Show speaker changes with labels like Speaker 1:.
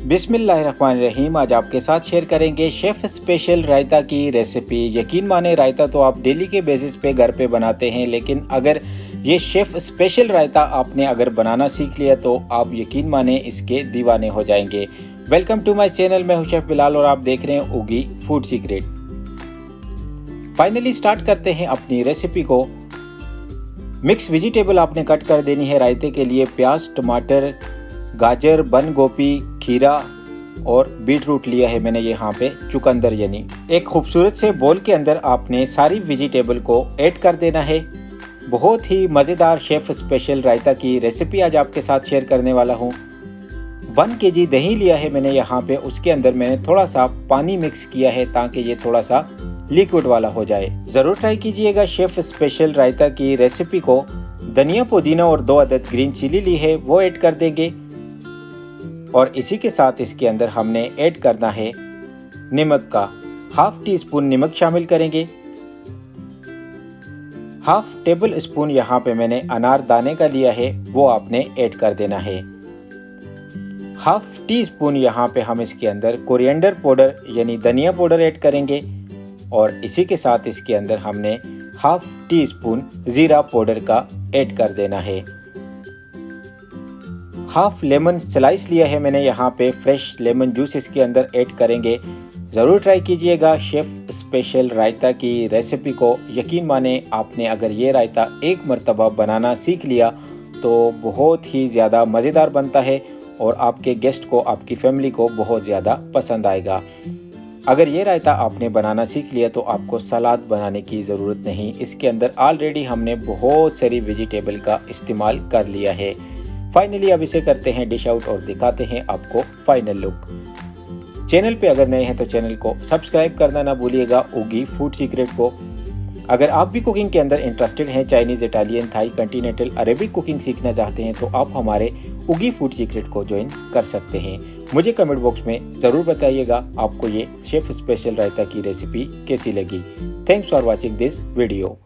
Speaker 1: बिस्मिल्लाहिर्रहमानिर्रहीम। आज आपके साथ शेयर करेंगे शेफ़ स्पेशल रायता की रेसिपी। यकीन माने रायता तो आप डेली के बेसिस पे घर पे बनाते हैं, लेकिन अगर ये शेफ़ स्पेशल रायता आपने अगर बनाना सीख लिया तो आप यकीन माने इसके दीवाने हो जाएंगे। वेलकम टू माय चैनल, मैं हूं शेफ़ बिलाल और आप देख रहे हैं उगी फूड सीक्रेट। फाइनली स्टार्ट करते हैं अपनी रेसिपी को। मिक्स वेजिटेबल आपने कट कर देनी है रायते के लिए। प्याज, टमाटर, गाजर, बंद गोभी, खीरा और बीट रूट लिया है मैंने यहाँ पे चुकंदर। यानी एक खूबसूरत से बोल के अंदर आपने सारी वेजिटेबल को ऐड कर देना है। बहुत ही मज़ेदार शेफ़ स्पेशल रायता की रेसिपी आज आपके साथ शेयर करने वाला हूँ। 1 kg दही लिया है मैंने यहाँ पे, उसके अंदर मैंने थोड़ा सा पानी मिक्स किया है ताकि ये थोड़ा सा लिक्विड वाला हो जाए। ज़रूर ट्राई कीजिएगा शेफ़ स्पेशल रायता की रेसिपी को। धनिया, पुदीना और 2 अदद ग्रीन चिली ली है, वो ऐड कर देंगे। और इसी के साथ इसके अंदर हमने ऐड करना है नमक का 1/2 टीस्पून नमक शामिल करेंगे। 1/2 टेबल स्पून यहाँ पे मैंने अनार दाने का लिया है, वो आपने ऐड कर देना है। 1/2 टीस्पून यहाँ पे हम इसके अंदर कोरिएंडर पाउडर यानी धनिया पाउडर ऐड करेंगे। और इसी के साथ इसके अंदर हमने 1/2 टीस्पून जीरा पाउडर का ऐड कर देना है। 1/2 लेमन स्लाइस लिया है मैंने यहाँ पे, फ्रेश लेमन जूस इसके अंदर ऐड करेंगे। ज़रूर ट्राई कीजिएगा शेफ़ स्पेशल रायता की रेसिपी को। यकीन माने आपने अगर ये रायता एक मर्तबा बनाना सीख लिया तो बहुत ही ज़्यादा मज़ेदार बनता है और आपके गेस्ट को, आपकी फैमिली को बहुत ज़्यादा पसंद आएगा। अगर ये रायता आपने बनाना सीख लिया तो आपको सलाद बनाने की ज़रूरत नहीं। इसके अंदर ऑलरेडी हमने बहुत सारी वेजिटेबल का इस्तेमाल कर लिया है। फाइनली अब इसे करते हैं डिश आउट और दिखाते हैं आपको फाइनल लुक। चैनल पे अगर नए हैं तो चैनल को सब्सक्राइब करना ना भूलिएगा, उगी फूड सीक्रेट को। अगर आप भी कुकिंग के अंदर इंटरेस्टेड हैं, Chinese, Italian, Thai, continental, Arabic cooking सीखना चाहते हैं तो आप हमारे उगी फूड सीक्रेट को ज्वाइन कर सकते हैं। मुझे कमेंट बॉक्स में ज़रूर बताइएगा आपको ये शेफ़ स्पेशल रायता की रेसिपी कैसी लगी। Thanks for watching this video.